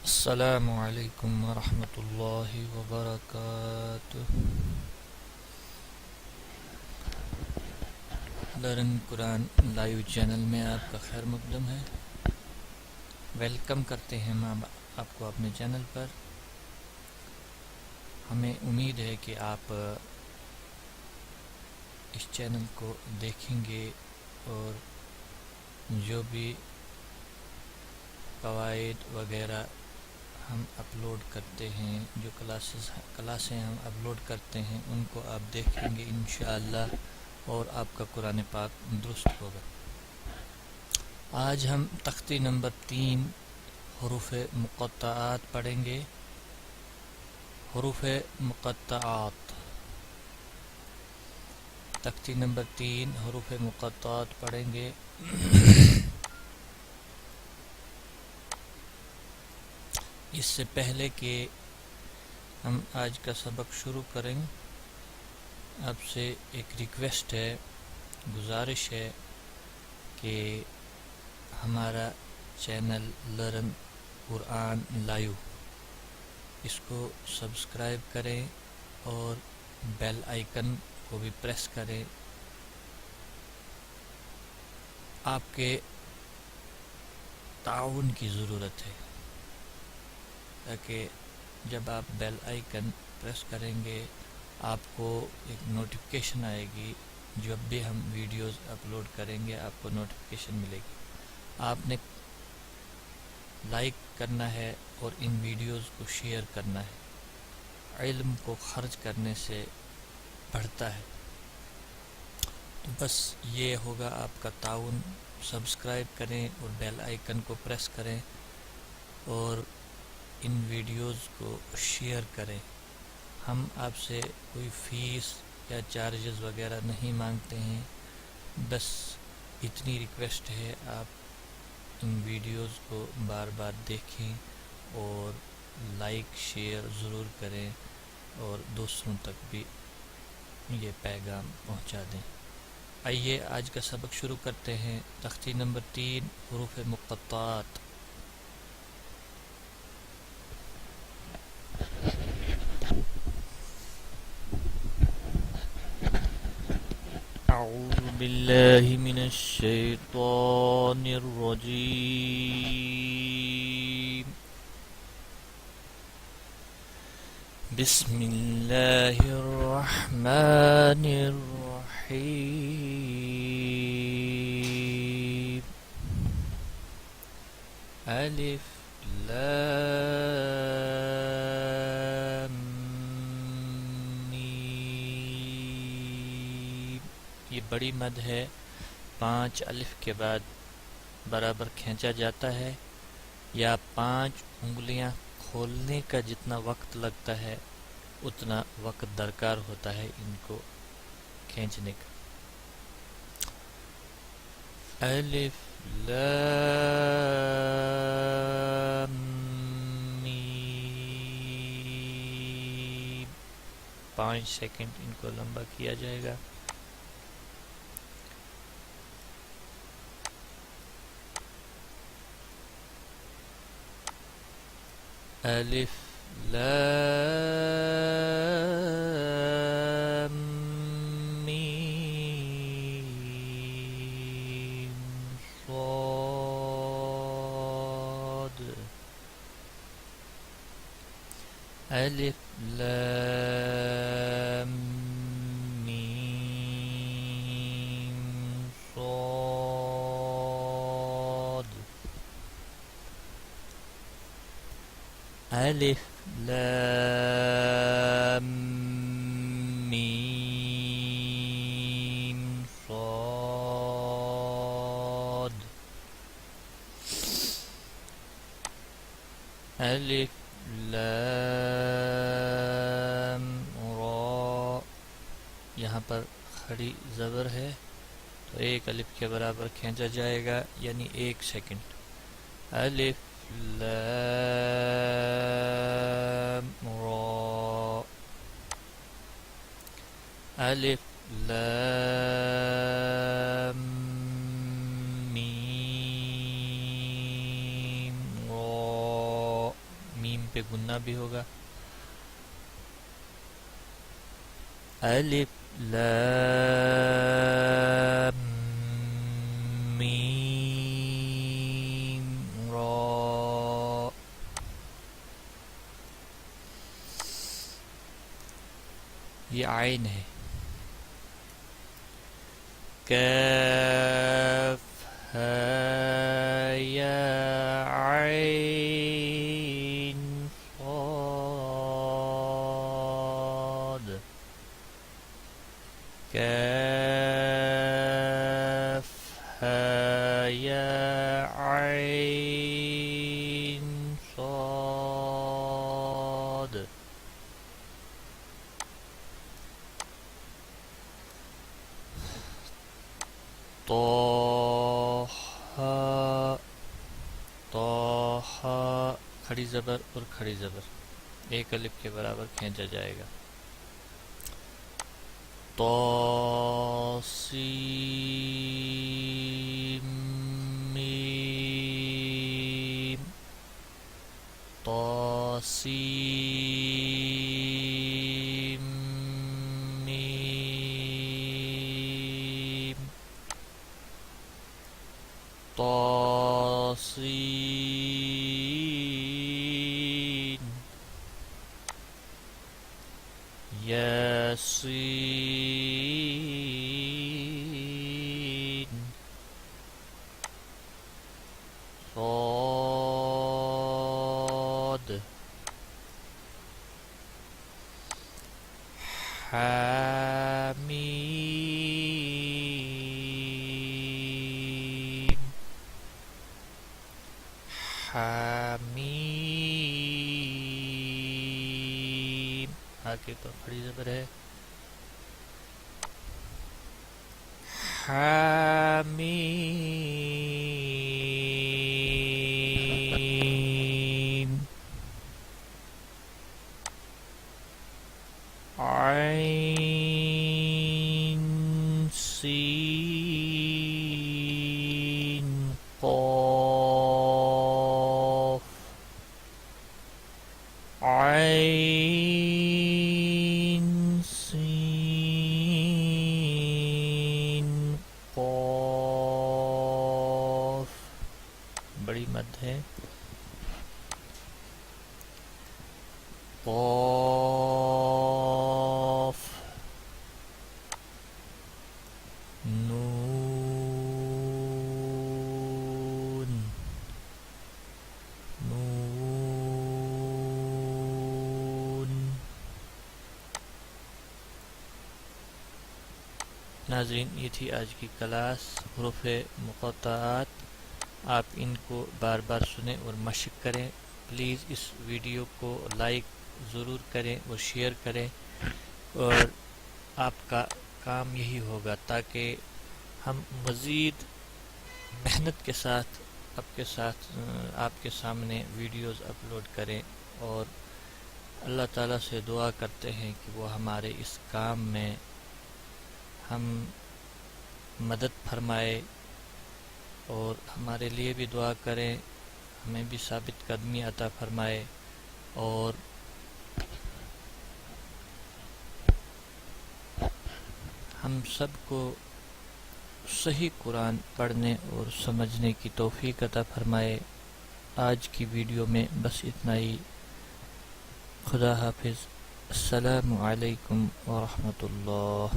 السلام علیکم ورحمۃ اللہ وبرکاتہ۔ لرن قرآن لائیو چینل میں آپ کا خیر مقدم ہے۔ ویلکم کرتے ہیں ہم آپ کو اپنے چینل پر۔ ہمیں امید ہے کہ آپ اس چینل کو دیکھیں گے اور جو بھی قواعد وغیرہ ہم اپلوڈ کرتے ہیں، جو کلاسیں ہم اپلوڈ کرتے ہیں، ان کو آپ دیکھیں گے انشاءاللہ، اور آپ کا قرآن پاک درست ہوگا۔ آج ہم تختی نمبر 3 حروف مقطعات پڑھیں گے۔ حروف مقطعات، تختی نمبر 3 حروف مقطعات پڑھیں گے۔ اس سے پہلے کہ ہم آج کا سبق شروع کریں، آپ سے ایک ریکویسٹ ہے، گزارش ہے کہ ہمارا چینل لرن قرآن لائیو، اس کو سبسکرائب کریں اور بیل آئیکن کو بھی پریس کریں۔ آپ کے تعاون کی ضرورت ہے، تاکہ جب آپ بیل آئیکن پریس کریں گے آپ کو ایک نوٹیفیکیشن آئے گی، جب بھی ہم ویڈیوز اپلوڈ کریں گے آپ کو نوٹیفیکیشن ملے گی۔ آپ نے لائک کرنا ہے اور ان ویڈیوز کو شیئر کرنا ہے، علم کو خرچ کرنے سے بڑھتا ہے۔ تو بس یہ ہوگا آپ کا تعاون، سبسکرائب کریں اور بیل آئیکن کو پریس کریں اور ان ویڈیوز کو شیئر کریں۔ ہم آپ سے کوئی فیس یا چارجز وغیرہ نہیں مانگتے ہیں، بس اتنی ریکویسٹ ہے، آپ ان ویڈیوز کو بار بار دیکھیں اور لائک شیئر ضرور کریں اور دوسروں تک بھی یہ پیغام پہنچا دیں۔ آئیے آج کا سبق شروع کرتے ہیں۔ تختی نمبر 3 حروف مقطعات۔ اعوذ باللہ من الشیطان الرجیم، بسم اللہ الرحمن الرحیم۔ الف لام میم۔ یہ بڑی مد ہے، 5 الف کے بعد برابر کھینچا جاتا ہے، یا 5 انگلیاں کھولنے کا جتنا وقت لگتا ہے اتنا وقت درکار ہوتا ہے ان کو کھینچنے کا۔ الف لام میم، 5 سیکنڈ ان کو لمبا کیا جائے گا۔ الف لام میم صاد۔ الف لام میم صاد۔ الف لام میم صاد۔ الف لام را، یہاں پر کھڑی زبر ہے تو 1 الف کے برابر کھینچا جائے گا، یعنی 1 سیکنڈ۔ الف لام را، الف لام میم را۔ پہ گننا بھی ہوگا. الف لام میم را. یہ عین ہے. کاف ہا یا عین صاد. کاف ہا یا عین صاد. طه کھڑی زبر اور کھڑی زبر ایک الف کے برابر کھینچا جائے گا. طاسیم میم طاسیم میم طاسین یاسین صاد حامیم حامیم آگے تو کھڑی زبر ہے. حامیم عین سین قاف. عین سین قاف بڑی مد ہے. قاف نون نون. ناظرین یہ تھی آج کی کلاس حروف مقطعات. آپ ان کو بار بار سنیں اور مشق کریں. پلیز اس ویڈیو کو لائک ضرور کریں اور شیئر کریں، اور آپ کا کام یہی ہوگا تاکہ ہم مزید محنت کے ساتھ آپ کے سامنے ویڈیوز اپلوڈ کریں. اور اللہ تعالیٰ سے دعا کرتے ہیں کہ وہ ہمارے اس کام میں ہم مدد فرمائے، اور ہمارے لیے بھی دعا کریں، ہمیں بھی ثابت قدمی عطا فرمائے، اور ہم سب کو صحیح قرآن پڑھنے اور سمجھنے کی توفیق عطا فرمائے. آج کی ویڈیو میں بس اتنا ہی. خدا حافظ. السلام علیکم ورحمۃ اللہ.